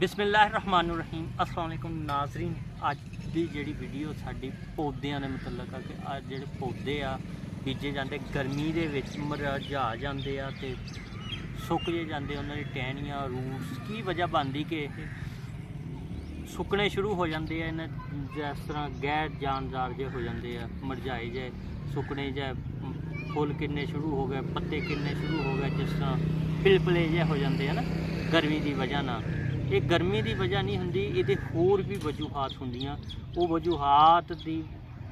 बिस्मिल्लाहिर्रहमानिर्रहीम अस्सलाम वालेकुम नाज़रीन। अज की जी वीडियो साडी पौधों के मतलब है कि अज जो पौधे आ बीजे जाते गर्मी के मुरझा जाते आ ते सुक जे जाते उन्होंने टहनियाँ रूट्स की वजह बनती कि सुकने शुरू हो जाते हैं। इन्हें जिस तरह गैर जानदार जे हो जाते हैं, मुरझाए जाए सुकने जाए, फुल किन्ने शुरू हो गए, पत्ते किन्ने शुरू हो गए, जिस तरह पिलपले जे हो जाते हैं ना गर्मी की वजह ना। ये गर्मी की वजह नहीं होंगी, ये होर भी वजूहात होंदियां। वो वजूहात की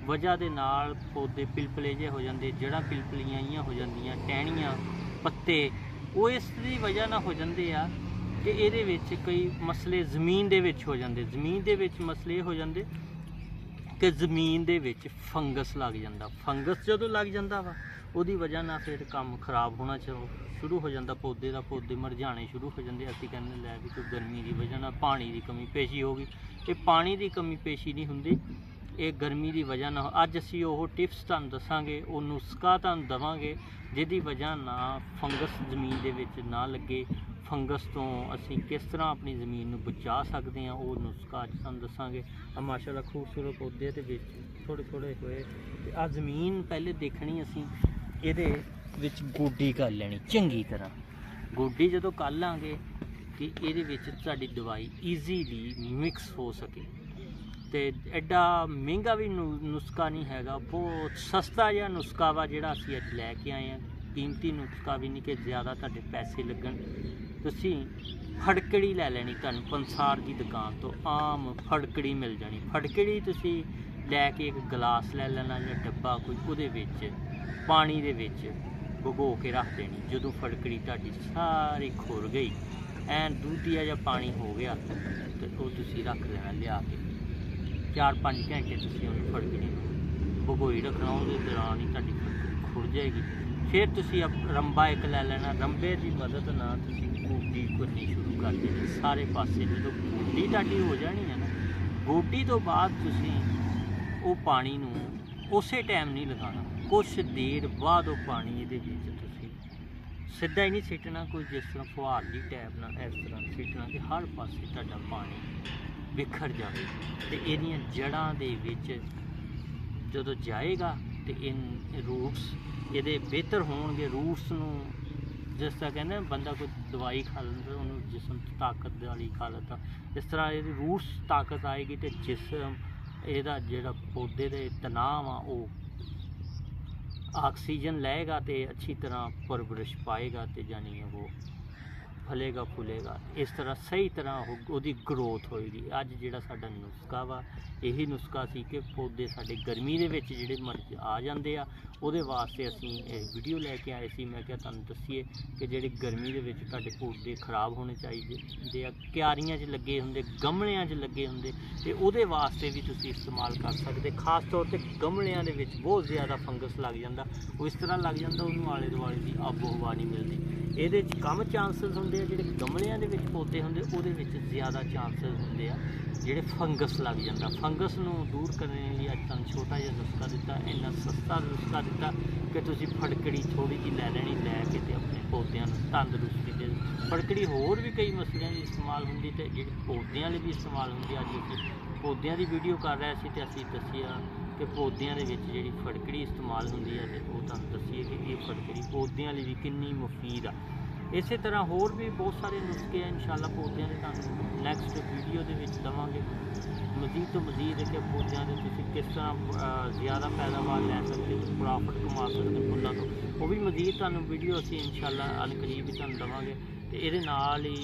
वजह के नाल पौधे पिलपले जे हो जाते, जड़ा पिलपलियां हो जांदियां, टहनियां पत्ते वो इसकी वजह ना हो जाते हैं कि ये कई मसले जमीन दे विच हो जाते। जमीन दे विच मसले हो जाते कि जमीन दे विच फंगस लग जाता। फंगस जो लग जाता वा उसकी वजह ना फिर काम खराब होना शुरू हो जाता, पौधे मुरझाने शुरू हो जाते। असीं कहने लै भी कोई गर्मी की वजह ना पानी की कमी पेशी हो गई। ये पानी की कमी पेशी नहीं होंदी, ये गर्मी की वजह ना। अज असीं वो टिप्स तुहानूं दसांगे, वो नुस्खा तुहानूं देवांगे जिहदी वजह ना फंगस जमीन दे विच ना लगे। फंगस तो असीं किस तरह अपनी ज़मीन नूं बचा सकते हैं, वो नुस्खा अज तुहानूं दसांगे। माशाअल्लाह खूबसूरत पौधे ते विच थोड़े थोड़े होए। आ ज़मीन पहले देखनी असीं ਇਹਦੇ ਵਿੱਚ ਗੋਡੀ ਕਰ ਲੈਣੀ ਚੰਗੀ ਤਰ੍ਹਾਂ। ਗੋਡੀ ਜਦੋਂ ਕਰ ਲਾਂਗੇ ਕਿ ਇਹਦੇ ਵਿੱਚ ਤੁਹਾਡੀ ਦਵਾਈ ਈਜ਼ੀਲੀ ਮਿਕਸ ਹੋ ਸਕੇ। ਤੇ ਐਡਾ ਮਹਿੰਗਾ ਵੀ ਨੁਸਖਾ ਨਹੀਂ ਹੈਗਾ, ਬਹੁਤ ਸਸਤਾ ਜਿਹਾ ਨੁਸਖਾ ਵਾ ਜਿਹੜਾ ਅਸੀਂ ਅੱਜ ਲੈ ਕੇ ਆਏ ਹਾਂ। ਕੀਮਤੀ ਨੁਸਖਾ ਵੀ ਨਹੀਂ ਕਿ ਜ਼ਿਆਦਾ ਤੁਹਾਡੇ ਪੈਸੇ ਲੱਗਣ। ਤੁਸੀਂ ਫੜਕੜੀ ਲੈ ਲੈਣੀ, ਤੁਹਾਨੂੰ ਪੰਸਾਰ ਦੀ ਦੁਕਾਨ ਤੋਂ ਆਮ ਫੜਕੜੀ ਮਿਲ ਜਾਣੀ। ਫੜਕੜੀ ਤੁਸੀਂ ਲੈ ਕੇ ਇੱਕ ਗਲਾਸ ਲੈ ਲੈਣਾ ਜਾਂ ਡੱਬਾ ਕੋਈ, ਉਹਦੇ ਵਿੱਚ पानी दे विच भगो के रख देनी। जो फड़कड़ी तुहाडी सारी खुर गई, एन दूधिया जा पानी हो गया, तो वो तुसीं रख लेना लिया के 4-5 घंटे तुसीं उन्हें फड़कड़ी भगोई रखना। उस दौरान ही तुहाडी फड़कड़ी खुर जाएगी। फिर तुसीं रंबा एक लै लेना, रंबे की मदद नाल तुसीं गोडी करनी शुरू कर देनी सारे पासे। जो गोडी तुहाडी हो जानी है ना, गोडी तो बाद तुसीं वो पानी नूं उस टाइम नहीं लगाना, कुछ देर बाद वो पानी ये सीधा ही नहीं सिटना, कोई जिस तरह फुहारली टैप ना इस तरह सिटना कि हर पासे तुहाडा पानी बिखर जाए। तो इहदियां जड़ां दे विच जदों जाएगा तो इन रूट्स ये बेहतर होणगे। रूट्स नूं जिस तरह कहने बंदा कोई दवाई खा लैंदा उन्होंने जिसम ताकत वाली खा लैता, इस तरह ये रूट्स ताकत आएगी तो जिसम ਇਹਦਾ ਜਿਹੜਾ पौधे ਦੇ तनाव आ वो ऑक्सीजन लेगा तो अच्छी तरह परवरिश पाएगा, तो यानी वो फलेगा फुलेगा। इस तरह सही तरह उसकी ग्रोथ होएगी। अज जिहड़ा साडा नुस्खा वा यही नुस्खा सी कि पौधे साडे गर्मी दे विच जिहड़े मर आ जांदे आ, ਉਹਦੇ वास्ते असीं वीडियो लैके आए सी। मैं क्या तुहानूं दस्सीए कि जिहड़े गर्मी दे विच तुहाडे पौधे खराब होने चाहिए, क्यारियां च लगे हुंदे, गमलियां च लगे हुंदे, ते ਉਹਦੇ वास्ते भी तुसीं इस्तेमाल कर सकदे। खास तौर ते गमलियां दे विच बहुत ज़्यादा फंगस लग जांदा, वो इस तरह लग जांदा ਉਹਨੂੰ आले दुआले दी आबो हवा नहीं मिलदी। ਇਹਦੇ 'ਚ कम चांसिस होंदे आ, ਜਿਹੜੇ गमलियां ਦੇ ਵਿੱਚ ਪੌਦੇ ਹੁੰਦੇ ਉਹਦੇ ਵਿੱਚ ਜ਼ਿਆਦਾ ਚਾਂਸਿਸ ਹੁੰਦੇ ਆ ਜਿਹੜੇ ਫੰਗਸ ਲੱਗ ਜਾਂਦਾ। ਫੰਗਸ ਨੂੰ ਦੂਰ ਕਰਨ ਲਈ ਅੱਜ ਤੁਹਾਨੂੰ ਛੋਟਾ ਜਿਹਾ ਨੁਸਖਾ ਦਿੱਤਾ, ਇੰਨਾ ਸਸਤਾ ਨੁਸਖਾ ਦਿੱਤਾ ਕਿ ਤੁਸੀਂ ਫੜਕੜੀ ਥੋੜ੍ਹੀ ਜਿਹੀ ਲੈ ਲੈਣੀ, ਲੈ ਕੇ ਤੇ ਆਪਣੇ ਪੌਦਿਆਂ ਨੂੰ ਤੰਦਰੁਸਤੀ ਦੇ। ਫੜਕੜੀ ਹੋਰ ਵੀ ਕਈ ਮਸਲਿਆਂ ਲਈ ਇਸਤੇਮਾਲ ਹੁੰਦੀ ਤੇ ਜਿਹੜੀ ਪੌਦਿਆਂ ਲਈ ਵੀ ਇਸਤੇਮਾਲ ਹੁੰਦੀ। ਅੱਜ ਅਸੀਂ ਪੌਦਿਆਂ ਦੀ ਵੀਡੀਓ ਕਰ ਰਹੇ ਸੀ ਤੇ ਅਸੀਂ ਦੱਸਿਆ कि पौधों के जी फड़कड़ी इस्तेमाल होंगी है, तो तुहानूं दसीए कि ये फड़कड़ी पौधों लिए भी कितनी मुफीद आ। इस तरह होर भी बहुत सारे नुस्खे हैं इंशाअल्लाह पौधों के तुहानूं नैक्सट वीडियो के देवांगे। मजीद तो मजीद है कि पौधों के तुसीं किस तरह ज़्यादा पैदावार लै सकते, प्रॉफिट कमा सकते फुल्लां तो, वो भी मजीद तुहानूं वीडियो असीं इंशाअल्लाह अनकरीब ही तुहानूं देवांगे। तो ये नाल ही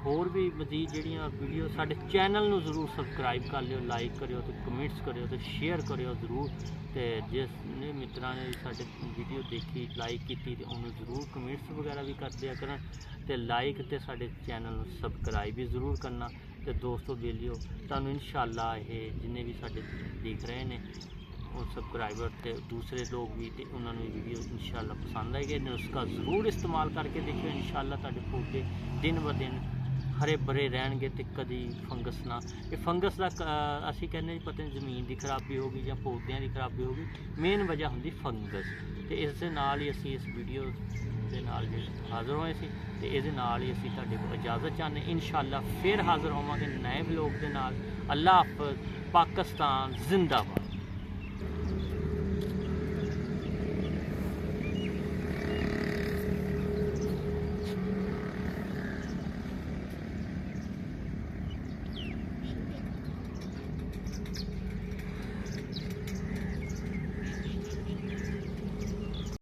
होर भी मजीद जिहड़ियां वीडियो साडे चैनल नूं जरूर सबसक्राइब कर लियो, लाइक करियो, तो कमेंट्स करियो, तो शेयर करियो जरूर। तो जिस ने मित्रां ने साडे वीडियो देखी लाइक की तो उन्होंने जरूर कमेंट्स वगैरह भी कर दिया करन, तो लाइक तो साडे चैनल नूं सबसक्राइब भी जरूर करना। तो दोस्तों बेलियो तुहानूं इंशाअल्लाह ये जिन्ने भी साडे देख रहे हैं और सबसक्राइबर तो दूसरे लोग भी, तो उन्होंने वीडियो इंशाअल्लाह पसंद आएगी। नुस्खा जरूर इस्तेमाल करके देखियो, इंशाअल्लाह तुहाडे पौधे दिन ब दिन हरे भरे रहणगे ते कदी फंगस ना। ये फंगस का असीं कहने पता नहीं जमीन की खराबी होगी या पौधों की खराबी होगी, मेन वजह होंदी फंगस। तो इस दे नाल ही असीं इस वीडियो ਦੇ ਨਾਲ ਹਾਜ਼ਰ ਹੋਏ ਸੀ। ਤੇ ਇਹਦੇ ਨਾਲ ਹੀ ਅਸੀਂ ਤੁਹਾਡੇ ਕੋਲ ਇਜਾਜ਼ਤ ਚਾਹੁੰਦੇ, ਇਨਸ਼ਾਅੱਲਾ ਫਿਰ ਹਾਜ਼ਰ ਹੋਵਾਂਗੇ ਨਏ ਵਲੋਗ ਦੇ ਨਾਲ। ਅੱਲਾ ਹਾਫਿਜ਼। ਪਾਕਿਸਤਾਨ ਜ਼ਿੰਦਾਬਾਦ।